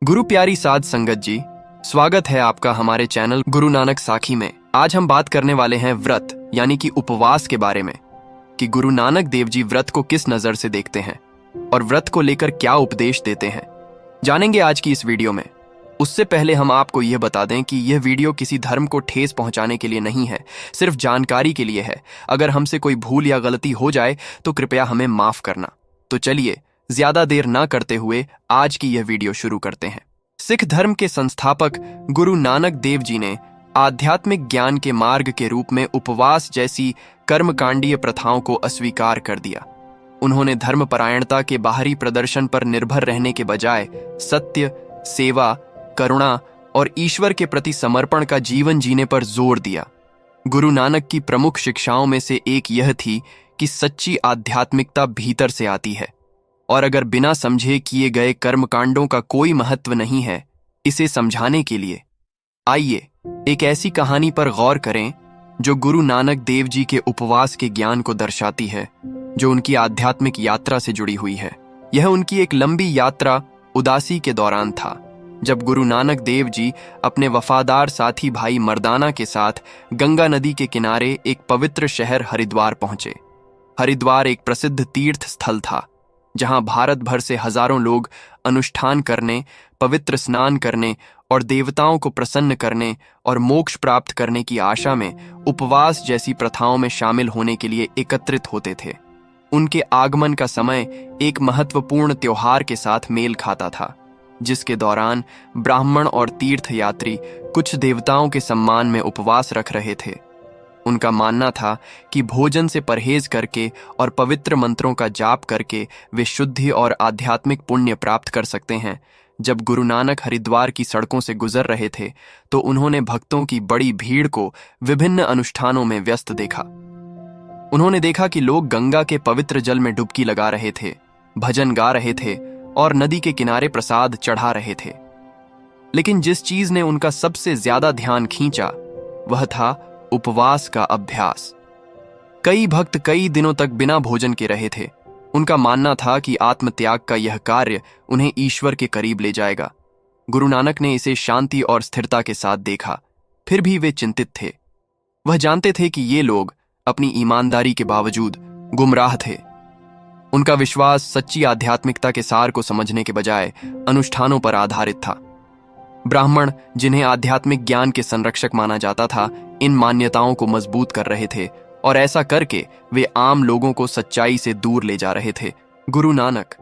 गुरु प्यारी साध संगत जी, स्वागत है आपका हमारे चैनल गुरु नानक साखी में। आज हम बात करने वाले हैं व्रत यानी कि उपवास के बारे में कि गुरु नानक देव जी व्रत को किस नजर से देखते हैं और व्रत को लेकर क्या उपदेश देते हैं, जानेंगे आज की इस वीडियो में। उससे पहले हम आपको यह बता दें कि यह वीडियो किसी धर्म को ठेस पहुंचाने के लिए नहीं है, सिर्फ जानकारी के लिए है। अगर हमसे कोई भूल या गलती हो जाए तो कृपया हमें माफ करना। तो चलिए ज्यादा देर ना करते हुए आज की यह वीडियो शुरू करते हैं। सिख धर्म के संस्थापक गुरु नानक देव जी ने आध्यात्मिक ज्ञान के मार्ग के रूप में उपवास जैसी कर्मकांडीय प्रथाओं को अस्वीकार कर दिया। उन्होंने धर्मपरायणता के बाहरी प्रदर्शन पर निर्भर रहने के बजाय सत्य, सेवा, करुणा और ईश्वर के प्रति समर्पण का जीवन जीने पर जोर दिया। गुरु नानक की प्रमुख शिक्षाओं में से एक यह थी कि सच्ची आध्यात्मिकता भीतर से आती है और अगर बिना समझे किए गए कर्मकांडों का कोई महत्व नहीं है। इसे समझाने के लिए आइए एक ऐसी कहानी पर गौर करें जो गुरु नानक देव जी के उपवास के ज्ञान को दर्शाती है, जो उनकी आध्यात्मिक यात्रा से जुड़ी हुई है। यह उनकी एक लंबी यात्रा उदासी के दौरान था, जब गुरु नानक देव जी अपने वफादार साथी भाई मर्दाना के साथ गंगा नदी के किनारे एक पवित्र शहर हरिद्वार पहुंचे। हरिद्वार एक प्रसिद्ध तीर्थ स्थल था जहां भारत भर से हजारों लोग अनुष्ठान करने, पवित्र स्नान करने और देवताओं को प्रसन्न करने और मोक्ष प्राप्त करने की आशा में उपवास जैसी प्रथाओं में शामिल होने के लिए एकत्रित होते थे। उनके आगमन का समय एक महत्वपूर्ण त्योहार के साथ मेल खाता था, जिसके दौरान ब्राह्मण और तीर्थयात्री कुछ देवताओं के सम्मान में उपवास रख रहे थे। उनका मानना था कि भोजन से परहेज करके और पवित्र मंत्रों का जाप करके वे शुद्धि और आध्यात्मिक पुण्य प्राप्त कर सकते हैं। जब गुरु नानक हरिद्वार की सड़कों से गुजर रहे थे तो उन्होंने भक्तों की बड़ी भीड़ को विभिन्न अनुष्ठानों में व्यस्त देखा। उन्होंने देखा कि लोग गंगा के पवित्र जल में डुबकी लगा रहे थे, भजन गा रहे थे और नदी के किनारे प्रसाद चढ़ा रहे थे। लेकिन जिस चीज ने उनका सबसे ज्यादा ध्यान खींचा वह था उपवास का अभ्यास। कई भक्त कई दिनों तक बिना भोजन के रहे थे। उनका मानना था कि आत्मत्याग का यह कार्य उन्हें ईश्वर के करीब ले जाएगा। गुरु नानक ने इसे शांति और स्थिरता के साथ देखा, फिर भी वे चिंतित थे। वह जानते थे कि ये लोग अपनी ईमानदारी के बावजूद गुमराह थे। उनका विश्वास सच्ची आध्यात्मिकता के सार को समझने के बजाय अनुष्ठानों पर आधारित था। ब्राह्मण, जिन्हें आध्यात्मिक ज्ञान के संरक्षक माना जाता था, इन मान्यताओं को मजबूत कर रहे थे और ऐसा करके वे आम लोगों को सच्चाई से दूर ले जा रहे थे। गुरु नानक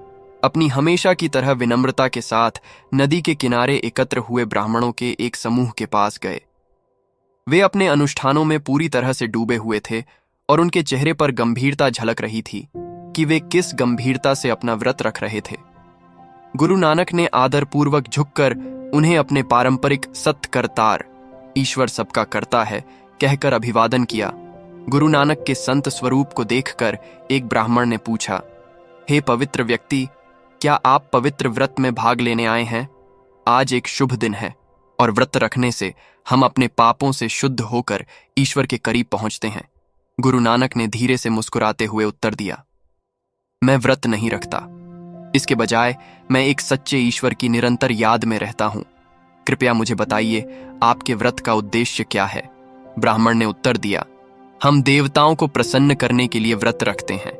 अपनी हमेशा की तरह विनम्रता के साथ नदी के किनारे एकत्र हुए ब्राह्मणों के एक समूह के पास गए। वे अपने अनुष्ठानों में पूरी तरह से डूबे हुए थे और उनके चेहरे पर गंभीरता झलक रही थी कि वे किस गंभीरता से अपना व्रत रख रहे थे। गुरु नानक ने आदरपूर्वक झुककर उन्हें अपने पारंपरिक सत्य करतार, ईश्वर सबका करता है, कहकर अभिवादन किया। गुरु नानक के संत स्वरूप को देखकर एक ब्राह्मण ने पूछा, हे पवित्र व्यक्ति, क्या आप पवित्र व्रत में भाग लेने आए हैं? आज एक शुभ दिन है और व्रत रखने से हम अपने पापों से शुद्ध होकर ईश्वर के करीब पहुंचते हैं। गुरु नानक ने धीरे से मुस्कुराते हुए उत्तर दिया, मैं व्रत नहीं रखता, इसके बजाय मैं एक सच्चे ईश्वर की निरंतर याद में रहता हूं। कृपया मुझे बताइए, आपके व्रत का उद्देश्य क्या है? ब्राह्मण ने उत्तर दिया, हम देवताओं को प्रसन्न करने के लिए व्रत रखते हैं।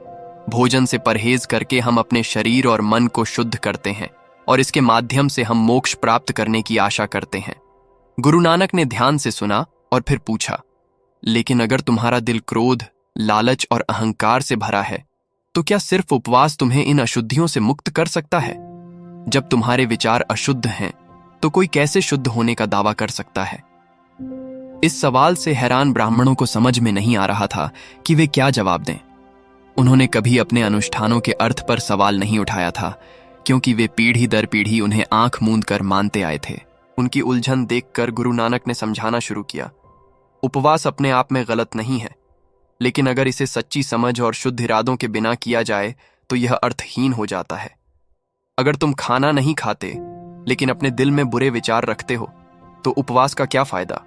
भोजन से परहेज करके हम अपने शरीर और मन को शुद्ध करते हैं और इसके माध्यम से हम मोक्ष प्राप्त करने की आशा करते हैं। गुरु नानक ने ध्यान से सुना और फिर पूछा, लेकिन अगर तुम्हारा दिल क्रोध, लालच और अहंकार से भरा है तो क्या सिर्फ उपवास तुम्हें इन अशुद्धियों से मुक्त कर सकता है? जब तुम्हारे विचार अशुद्ध हैं तो कोई कैसे शुद्ध होने का दावा कर सकता है? इस सवाल से हैरान ब्राह्मणों को समझ में नहीं आ रहा था कि वे क्या जवाब दें। उन्होंने कभी अपने अनुष्ठानों के अर्थ पर सवाल नहीं उठाया था, क्योंकि वे पीढ़ी दर पीढ़ी उन्हें आंख मूंद कर मानते आए थे। उनकी उलझन देखकर गुरु नानक ने समझाना शुरू किया, उपवास अपने आप में गलत नहीं है, लेकिन अगर इसे सच्ची समझ और शुद्ध इरादों के बिना किया जाए तो यह अर्थहीन हो जाता है। अगर तुम खाना नहीं खाते लेकिन अपने दिल में बुरे विचार रखते हो तो उपवास का क्या फायदा?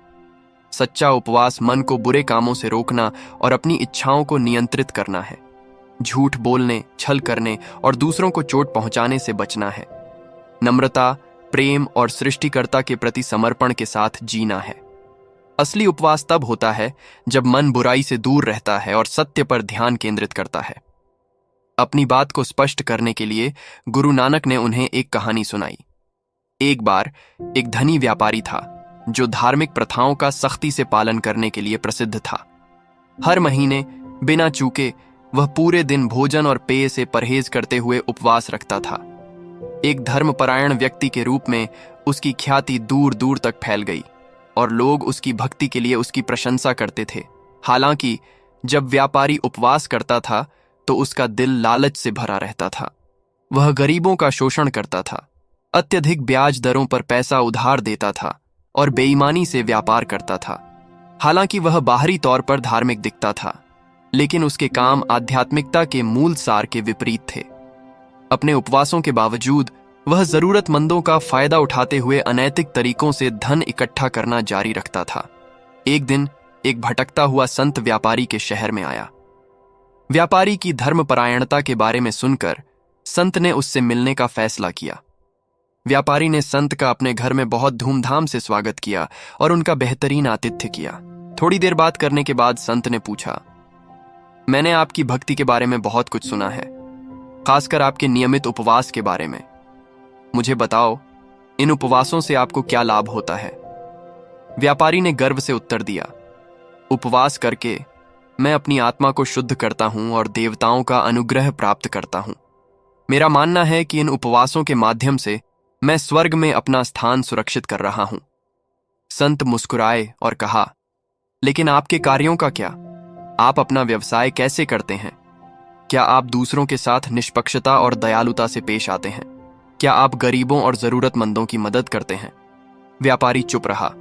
सच्चा उपवास मन को बुरे कामों से रोकना और अपनी इच्छाओं को नियंत्रित करना है। झूठ बोलने, छल करने और दूसरों को चोट पहुंचाने से बचना है। नम्रता, प्रेम और सृष्टिकर्ता के प्रति समर्पण के साथ जीना है। असली उपवास तब होता है जब मन बुराई से दूर रहता है और सत्य पर ध्यान केंद्रित करता है। अपनी बात को स्पष्ट करने के लिए गुरु नानक ने उन्हें एक कहानी सुनाई। एक बार एक धनी व्यापारी था जो धार्मिक प्रथाओं का सख्ती से पालन करने के लिए प्रसिद्ध था। हर महीने बिना चूके वह पूरे दिन भोजन और पेय से परहेज करते हुए उपवास रखता था। एक धर्मपरायण व्यक्ति के रूप में उसकी ख्याति दूर दूर तक फैल गई और लोग उसकी भक्ति के लिए उसकी प्रशंसा करते थे। हालांकि जब व्यापारी उपवास करता था तो उसका दिल लालच से भरा रहता था। वह गरीबों का शोषण करता था, अत्यधिक ब्याज दरों पर पैसा उधार देता था और बेईमानी से व्यापार करता था। हालांकि वह बाहरी तौर पर धार्मिक दिखता था, लेकिन उसके काम आध्यात्मिकता के मूल सार के विपरीत थे। अपने उपवासों के बावजूद वह जरूरतमंदों का फायदा उठाते हुए अनैतिक तरीकों से धन इकट्ठा करना जारी रखता था। एक दिन एक भटकता हुआ संत व्यापारी के शहर में आया। व्यापारी की धर्मपरायणता के बारे में सुनकर संत ने उससे मिलने का फैसला किया। व्यापारी ने संत का अपने घर में बहुत धूमधाम से स्वागत किया और उनका बेहतरीन आतिथ्य किया। थोड़ी देर बात करने के बाद संत ने पूछा, मैंने आपकी भक्ति के बारे में बहुत कुछ सुना है, खासकर आपके नियमित उपवास के बारे में। मुझे बताओ, इन उपवासों से आपको क्या लाभ होता है? व्यापारी ने गर्व से उत्तर दिया, उपवास करके मैं अपनी आत्मा को शुद्ध करता हूं और देवताओं का अनुग्रह प्राप्त करता हूं। मेरा मानना है कि इन उपवासों के माध्यम से मैं स्वर्ग में अपना स्थान सुरक्षित कर रहा हूं। संत मुस्कुराए और कहा, लेकिन आपके कार्यों का क्या? आप अपना व्यवसाय कैसे करते हैं? क्या आप दूसरों के साथ निष्पक्षता और दयालुता से पेश आते हैं? क्या आप गरीबों और जरूरतमंदों की मदद करते हैं? व्यापारी चुप रहा।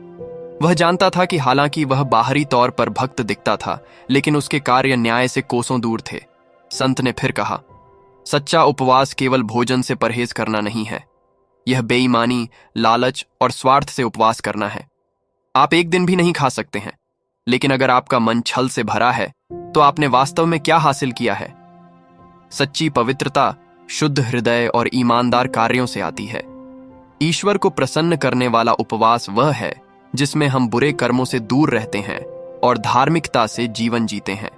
वह जानता था कि हालांकि वह बाहरी तौर पर भक्त दिखता था, लेकिन उसके कार्य न्याय से कोसों दूर थे। संत ने फिर कहा, सच्चा उपवास केवल भोजन से परहेज करना नहीं है। यह बेईमानी, लालच और स्वार्थ से उपवास करना है। आप एक दिन भी नहीं खा सकते हैं, लेकिन अगर आपका मन छल से भरा है तो आपने वास्तव में क्या हासिल किया है? सच्ची पवित्रता शुद्ध हृदय और ईमानदार कार्यों से आती है। ईश्वर को प्रसन्न करने वाला उपवास वह है जिसमें हम बुरे कर्मों से दूर रहते हैं और धार्मिकता से जीवन जीते हैं।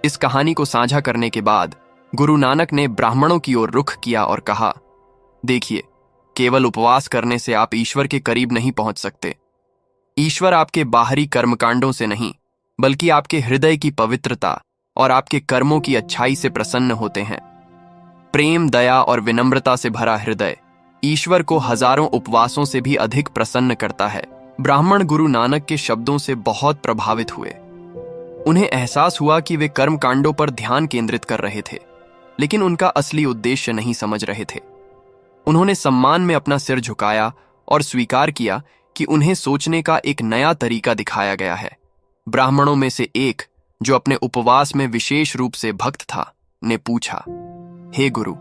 इस कहानी को साझा करने के बाद गुरु नानक ने ब्राह्मणों की ओर रुख किया और कहा, देखिए, केवल उपवास करने से आप ईश्वर के करीब नहीं पहुंच सकते। ईश्वर आपके बाहरी कर्मकांडों से नहीं, बल्कि आपके हृदय की पवित्रता और आपके कर्मों की अच्छाई से प्रसन्न होते हैं। प्रेम, दया और विनम्रता से भरा हृदय ईश्वर को हजारों उपवासों से भी अधिक प्रसन्न करता है। ब्राह्मण गुरु नानक के शब्दों से बहुत प्रभावित हुए। उन्हें एहसास हुआ कि वे कर्मकांडों पर ध्यान केंद्रित कर रहे थे, लेकिन उनका असली उद्देश्य नहीं समझ रहे थे। उन्होंने सम्मान में अपना सिर झुकाया और स्वीकार किया कि उन्हें सोचने का एक नया तरीका दिखाया गया है। ब्राह्मणों में से एक, जो अपने उपवास में विशेष रूप से भक्त था, ने पूछा, हे गुरु,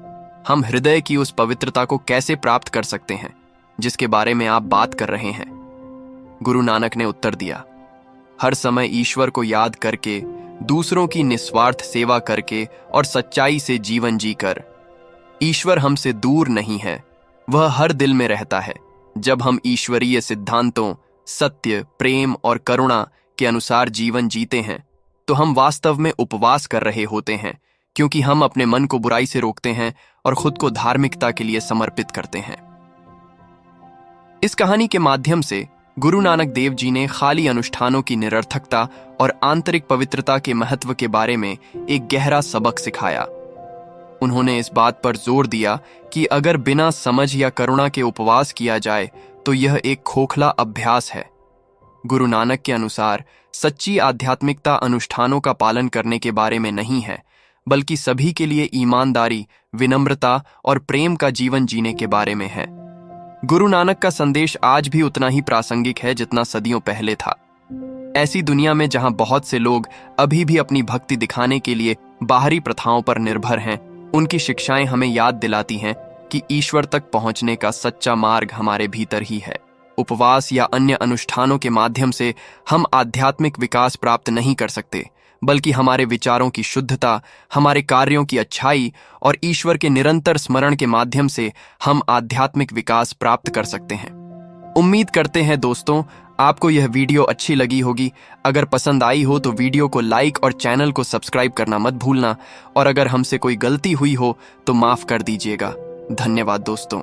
हम हृदय की उस पवित्रता को कैसे प्राप्त कर सकते हैं जिसके बारे में आप बात कर रहे हैं? गुरु नानक ने उत्तर दिया, हर समय ईश्वर को याद करके, दूसरों की निस्वार्थ सेवा करके और सच्चाई से जीवन जीकर। ईश्वर हमसे दूर नहीं है, वह हर दिल में रहता है। जब हम ईश्वरीय सिद्धांतों, सत्य, प्रेम और करुणा के अनुसार जीवन जीते हैं तो हम वास्तव में उपवास कर रहे होते हैं, क्योंकि हम अपने मन को बुराई से रोकते हैं और खुद को धार्मिकता के लिए समर्पित करते हैं। इस कहानी के माध्यम से गुरु नानक देव जी ने खाली अनुष्ठानों की निरर्थकता और आंतरिक पवित्रता के महत्व के बारे में एक गहरा सबक सिखाया। उन्होंने इस बात पर जोर दिया कि अगर बिना समझ या करुणा के उपवास किया जाए तो यह एक खोखला अभ्यास है। गुरु नानक के अनुसार सच्ची आध्यात्मिकता अनुष्ठानों का पालन करने के बारे में नहीं है, बल्कि सभी के लिए ईमानदारी, विनम्रता और प्रेम का जीवन जीने के बारे में है। गुरु नानक का संदेश आज भी उतना ही प्रासंगिक है जितना सदियों पहले था। ऐसी दुनिया में जहां बहुत से लोग अभी भी अपनी भक्ति दिखाने के लिए बाहरी प्रथाओं पर निर्भर हैं, उनकी शिक्षाएं हमें याद दिलाती हैं कि ईश्वर तक पहुंचने का सच्चा मार्ग हमारे भीतर ही है। उपवास या अन्य अनुष्ठानों के माध्यम से हम आध्यात्मिक विकास प्राप्त नहीं कर सकते, बल्कि हमारे विचारों की शुद्धता, हमारे कार्यों की अच्छाई और ईश्वर के निरंतर स्मरण के माध्यम से हम आध्यात्मिक विकास प्राप्त कर सकते हैं। उम्मीद करते हैं दोस्तों, आपको यह वीडियो अच्छी लगी होगी। अगर पसंद आई हो तो वीडियो को लाइक और चैनल को सब्सक्राइब करना मत भूलना, और अगर हमसे कोई गलती हुई हो तो माफ कर दीजिएगा। धन्यवाद दोस्तों।